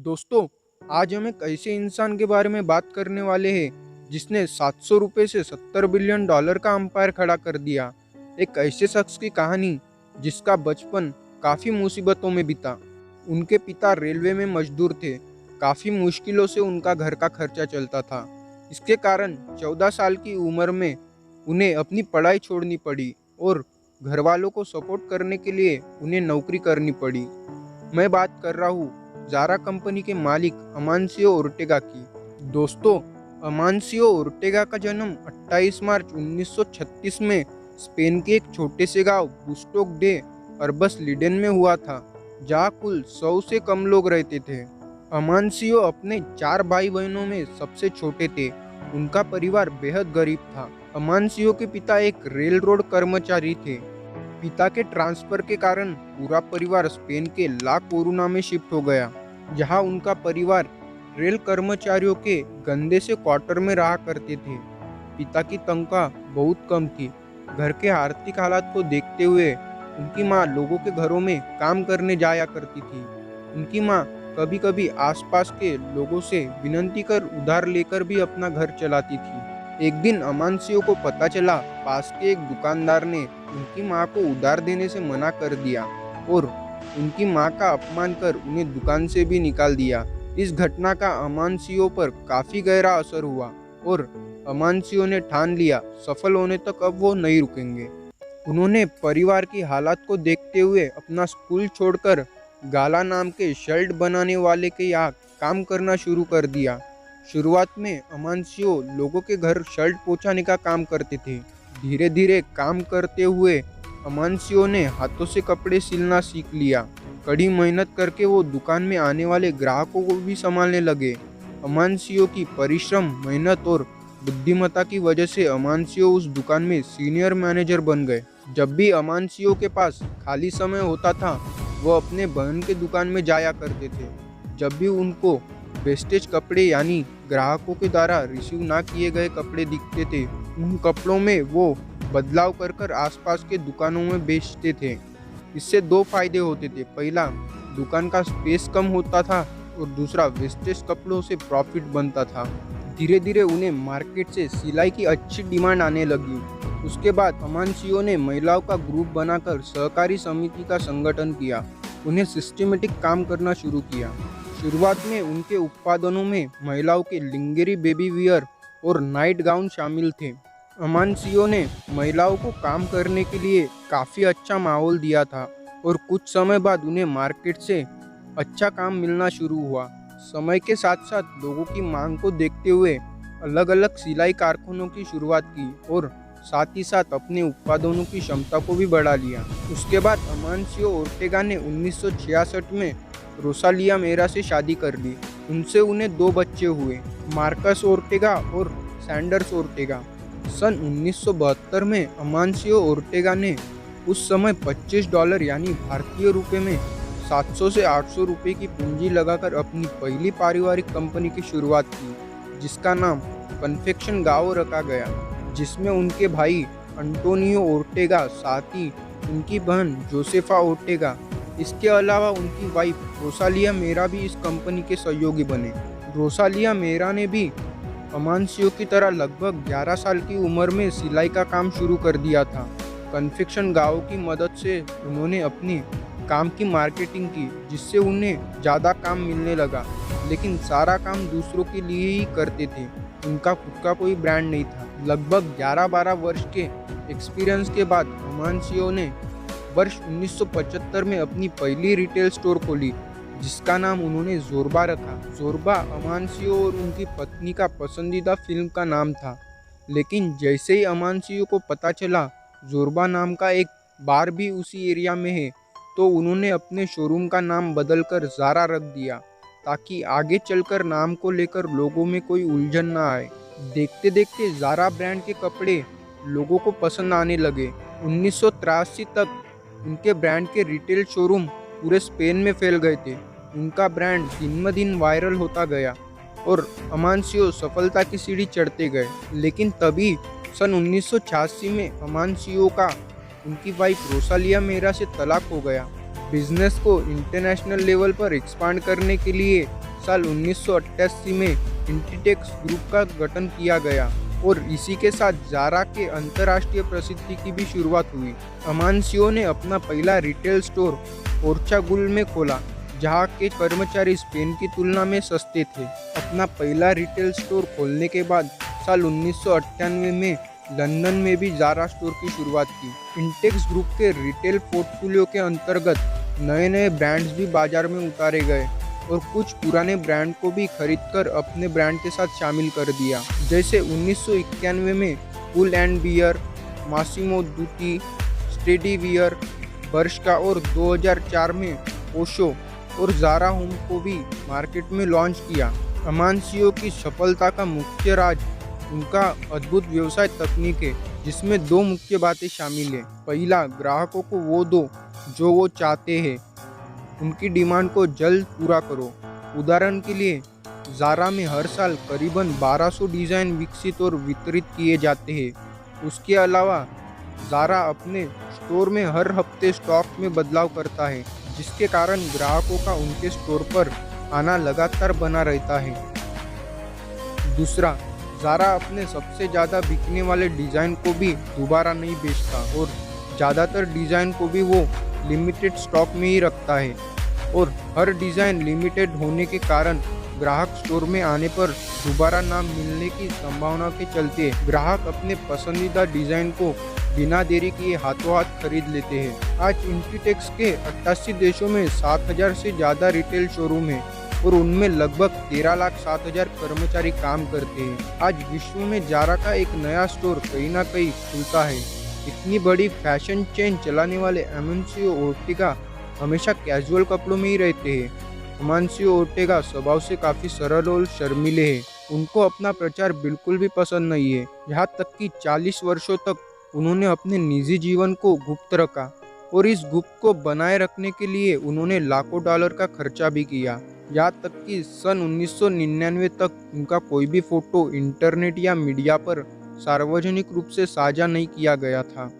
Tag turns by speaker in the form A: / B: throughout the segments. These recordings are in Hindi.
A: दोस्तों, आज हम एक ऐसे इंसान के बारे में बात करने वाले हैं जिसने 700 रुपये से 70 बिलियन डॉलर का अंपायर खड़ा कर दिया। एक ऐसे शख्स की कहानी जिसका बचपन काफ़ी मुसीबतों में बीता। उनके पिता रेलवे में मजदूर थे। काफ़ी मुश्किलों से उनका घर का खर्चा चलता था। इसके कारण 14 साल की उम्र में उन्हें अपनी पढ़ाई छोड़नी पड़ी और घर वालों को सपोर्ट करने के लिए उन्हें नौकरी करनी पड़ी। मैं बात कर रहा हूँ ज़ारा कंपनी के मालिक अमानसियो ओर्टेगा की। दोस्तों, अमानसियो ओर्टेगा का जन्म 28 मार्च 1936 में स्पेन के एक छोटे से गांव बुस्टोक डे अर्बस लिडेन में हुआ था, जहां कुल 100 से कम लोग रहते थे। अमानसियो अपने 4 भाई बहनों में सबसे छोटे थे। उनका परिवार बेहद गरीब था। अमानसियो के पिता एक रेल रोड कर्मचारी थे। पिता के ट्रांसफर के कारण पूरा परिवार स्पेन के ला कोरुना में शिफ्ट हो गया, जहां उनका परिवार रेल कर्मचारियों के गंदे से क्वार्टर में रहा करते थे। पिता की तनख्वाह बहुत कम थी। घर के आर्थिक हालात को देखते हुए उनकी मां लोगों के घरों में काम करने जाया करती थी। उनकी मां कभी कभी आसपास के लोगों से विनती कर उधार लेकर भी अपना घर चलाती थी। एक दिन अमानसियो को पता चला पास के एक दुकानदार ने उनकी मां को उधार देने से मना कर दिया और उनकी मां का अपमान कर उन्हें दुकान से भी निकाल दिया। इस घटना का अमानसियो पर काफ़ी गहरा असर हुआ और अमानसियो ने ठान लिया सफल होने तक अब वो नहीं रुकेंगे। उन्होंने परिवार की हालात को देखते हुए अपना स्कूल छोड़कर गाला नाम के शर्ट बनाने वाले के यहाँ काम करना शुरू कर दिया। शुरुआत में अमानसियो लोगों के घर शर्ट पहुंचाने का काम करते थे। धीरे धीरे काम करते हुए अमानसियो ने हाथों से कपड़े सिलना सीख लिया। कड़ी मेहनत करके वो दुकान में आने वाले ग्राहकों को भी संभालने लगे। अमानसियो की परिश्रम, मेहनत और बुद्धिमत्ता की वजह से अमानसियो उस दुकान में सीनियर मैनेजर बन गए। जब भी अमानसियो के पास खाली समय होता था, वो अपने बहन के दुकान में जाया करते थे। जब भी उनको वेस्टेज कपड़े यानी ग्राहकों के द्वारा रिसीव ना किए गए कपड़े दिखते थे, उन कपड़ों में वो बदलाव कर कर आसपास के दुकानों में बेचते थे। इससे 2 फायदे होते थे। पहला, दुकान का स्पेस कम होता था और दूसरा, वेस्टेज कपड़ों से प्रॉफिट बनता था। धीरे धीरे उन्हें मार्केट से सिलाई की अच्छी डिमांड आने लगी। उसके बाद अमानसियो ने महिलाओं का ग्रुप बनाकर सहकारी समिति का संगठन किया। उन्हें सिस्टमेटिक काम करना शुरू किया। शुरुआत में उनके उत्पादनों में महिलाओं के लिंगेरी बेबी वियर और नाइट गाउन शामिल थे। अमानसियो ने महिलाओं को काम करने के लिए काफ़ी अच्छा माहौल दिया था और कुछ समय बाद उन्हें मार्केट से अच्छा काम मिलना शुरू हुआ। समय के साथ साथ लोगों की मांग को देखते हुए अलग अलग सिलाई कारखानों की शुरुआत की और साथ ही साथ अपने उत्पादनों की क्षमता को भी बढ़ा लिया। उसके बाद अमानसियो ओर्टेगा ने 1966 में रोसालिया मेरा से शादी कर ली। उनसे उन्हें 2 बच्चे हुए, मार्कस ओर्टेगा और सैंडर्स ओर्टेगा। सन 1972 में अमानसियो ओर्टेगा ने उस समय $25 यानी भारतीय रुपये में 700 से 800 रुपये की पूंजी लगाकर अपनी पहली पारिवारिक कंपनी की शुरुआत की, जिसका नाम कन्फेक्शन गाओ रखा गया, जिसमें उनके भाई अंटोनियो ओर्टेगा, साथ ही उनकी बहन जोसेफा ओर्टेगा। इसके अलावा उनकी वाइफ रोसालिया मेरा भी इस कंपनी के सहयोगी बने। रोसालिया मेरा ने भी अमानसियो की तरह लगभग 11 साल की उम्र में सिलाई का काम शुरू कर दिया था। कन्फेक्शन गाओ की मदद से उन्होंने अपनी काम की मार्केटिंग की, जिससे उन्हें ज़्यादा काम मिलने लगा, लेकिन सारा काम दूसरों के लिए ही करते थे। उनका खुद का कोई ब्रांड नहीं था। लगभग 11-12 वर्ष के एक्सपीरियंस के बाद अमानसियो ने वर्ष 1975 में अपनी पहली रिटेल स्टोर खोली, जिसका नाम उन्होंने ज़ोरबा रखा। ज़ोरबा अमानसियो और उनकी पत्नी का पसंदीदा फिल्म का नाम था, लेकिन जैसे ही अमानसियो को पता चला ज़ोरबा नाम का एक बार भी उसी एरिया में है, तो उन्होंने अपने शोरूम का नाम बदलकर ज़ारा रख दिया, ताकि आगे चलकर नाम को लेकर लोगों में कोई उलझन ना आए। देखते देखते ज़ारा ब्रांड के कपड़े लोगों को पसंद आने लगे। 1983 तक उनके ब्रांड के रिटेल शोरूम पूरे स्पेन में फैल गए थे। उनका ब्रांड दिन ब दिन वायरल होता गया और अमानसियो सफलता की सीढ़ी चढ़ते गए। लेकिन तभी सन 1986 में अमानसियो का उनकी वाइफ रोसालिया मेरा से तलाक हो गया। बिजनेस को इंटरनेशनल लेवल पर एक्सपांड करने के लिए साल 1988 में इंटीटेक्स ग्रुप का गठन किया गया और इसी के साथ ज़ारा के अंतर्राष्ट्रीय प्रसिद्धि की भी शुरुआत हुई। अमानसियो ने अपना पहला रिटेल स्टोर पोर्चागुल में खोला, जहाँ के कर्मचारी स्पेन की तुलना में सस्ते थे। अपना पहला रिटेल स्टोर खोलने के बाद साल 1998 में लंदन में भी ज़ारा स्टोर की शुरुआत की। इंटेक्स ग्रुप के रिटेल पोर्टफोलियो के अंतर्गत नए नए ब्रांड्स भी बाजार में उतारे गए और कुछ पुराने ब्रांड को भी खरीदकर अपने ब्रांड के साथ शामिल कर दिया। जैसे 1991 में pull and bear, Massimo Dutti, स्टेडी वियर, बर्शका और 2004 में ओशो और ज़ारा होम को भी मार्केट में लॉन्च किया। अमानसियो की सफलता का मुख्य राज उनका अद्भुत व्यवसाय तकनीक है, जिसमें दो मुख्य बातें शामिल हैं। पहला, ग्राहकों को वो दो जो वो चाहते हैं, उनकी डिमांड को जल्द पूरा करो। उदाहरण के लिए ज़ारा में हर साल करीबन 1200 डिज़ाइन विकसित और वितरित किए जाते हैं। उसके अलावा ज़ारा अपने स्टोर में हर हफ्ते स्टॉक में बदलाव करता है, जिसके कारण ग्राहकों का उनके स्टोर पर आना लगातार बना रहता है। दूसरा, ज़ारा अपने सबसे ज़्यादा बिकने वाले डिज़ाइन को भी दोबारा नहीं बेचता और ज़्यादातर डिज़ाइन को भी वो लिमिटेड स्टॉक में ही रखता है और हर डिज़ाइन लिमिटेड होने के कारण ग्राहक स्टोर में आने पर दोबारा ना मिलने की संभावना के चलते ग्राहक अपने पसंदीदा डिज़ाइन को बिना देरी किए हाथों हाथ खरीद लेते हैं। आज इंटीटेक्स के 88 देशों में 7000 से ज़्यादा रिटेल शोरूम है और उनमें लगभग 13,07,000 कर्मचारी काम करते हैं। आज विश्व में ज़ारा का एक नया स्टोर कहीं ना कहीं खुलता है। इतनी बड़ी फैशन चेन चलाने वाले अमानसियो ओर्टेगा हमेशा कैजुअल कपड़ों में ही रहते हैं। अमानसियो ओर्टेगा स्वभाव से काफ़ी सरल और शर्मीले हैं। उनको अपना प्रचार बिल्कुल भी पसंद नहीं है। यहाँ तक कि 40 वर्षों तक उन्होंने अपने निजी जीवन को गुप्त रखा और इस गुप्त को बनाए रखने के लिए उन्होंने लाखों डॉलर का खर्चा भी किया। यहाँ तक कि सन 1999 तक उनका कोई भी फोटो इंटरनेट या मीडिया पर सार्वजनिक रूप से साझा नहीं किया गया था।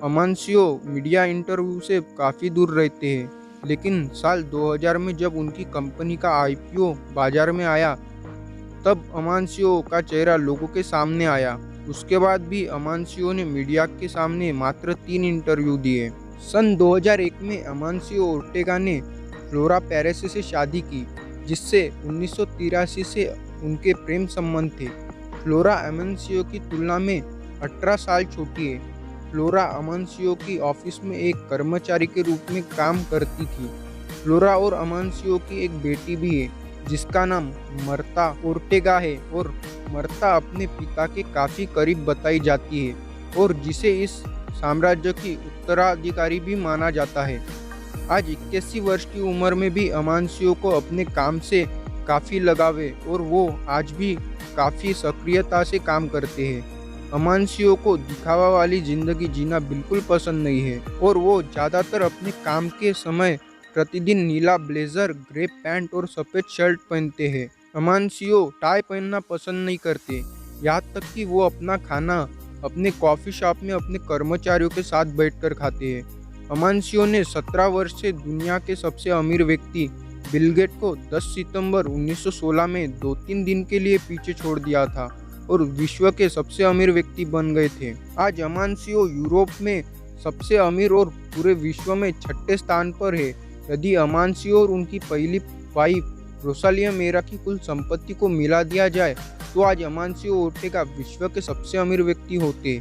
A: अमानसियो मीडिया इंटरव्यू से काफ़ी दूर रहते हैं, लेकिन साल 2000 में जब उनकी कंपनी का IPO बाजार में आया, तब अमानसियो का चेहरा लोगों के सामने आया। उसके बाद भी अमानसियो ने मीडिया के सामने मात्र 3 इंटरव्यू दिए। सन 2001 में अमानसियो ओर्टेगा ने फ्लोरा पेरेसे से शादी की, जिससे 1983 से उनके प्रेम संबंध थे। फ्लोरा अमानसियो की तुलना में 18 साल छोटी है। फ्लोरा अमानसियो की ऑफिस में एक कर्मचारी के रूप में काम करती थी। फ्लोरा और अमानसियो की एक बेटी भी है, जिसका नाम मर्ता ओर्टेगा है और मर्ता अपने पिता के काफ़ी करीब बताई जाती है और जिसे इस साम्राज्य की उत्तराधिकारी भी माना जाता है। आज 81 वर्ष की उम्र में भी अमानसियो को अपने काम से काफ़ी लगाव है और वो आज भी काफ़ी सक्रियता से काम करते हैं। अमानसियो को दिखावा वाली ज़िंदगी जीना बिल्कुल पसंद नहीं है और वो ज़्यादातर अपने काम के समय प्रतिदिन नीला ब्लेजर, ग्रे पैंट और सफ़ेद शर्ट पहनते हैं। अमानसियो टाई पहनना पसंद नहीं करते, यहाँ तक कि वो अपना खाना अपने कॉफ़ी शॉप में अपने कर्मचारियों के साथ बैठकर खाते हैं। अमानसियो ने 17 वर्ष से दुनिया के सबसे अमीर व्यक्ति बिल गेट को 10 सितंबर 1916 में 2-3 दिन के लिए पीछे छोड़ दिया था और विश्व के सबसे अमीर व्यक्ति बन गए थे। आज अमानसियो यूरोप में सबसे अमीर और पूरे विश्व में 6ठे स्थान पर है। यदि अमानसियो और उनकी पहली वाइफ रोसालिया मेरा की कुल संपत्ति को मिला दिया जाए तो आज अमानसियो ओर्टेगा विश्व के सबसे अमीर व्यक्ति होते।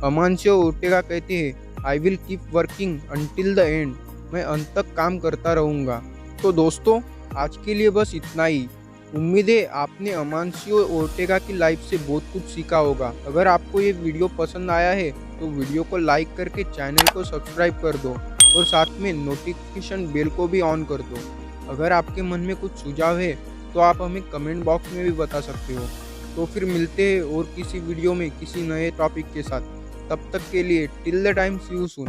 A: अमानसियो ओर्टेगा कहते हैं, I will keep working until the end. मैं अंत तक काम करता रहूँगा। तो दोस्तों, आज के लिए बस इतना ही। उम्मीद है आपने अमानसियो ओर्टेगा की लाइफ से बहुत कुछ सीखा होगा। अगर आपको ये वीडियो पसंद आया है तो वीडियो को लाइक करके चैनल को सब्सक्राइब कर दो और साथ में नोटिफिकेशन बेल को भी ऑन कर दो। अगर आपके मन में कुछ सुझाव है तो आप हमें कमेंट बॉक्स में भी बता सकते हो। तो फिर मिलते हैं और किसी वीडियो में किसी नए टॉपिक के साथ। तब तक के लिए till the time see you soon.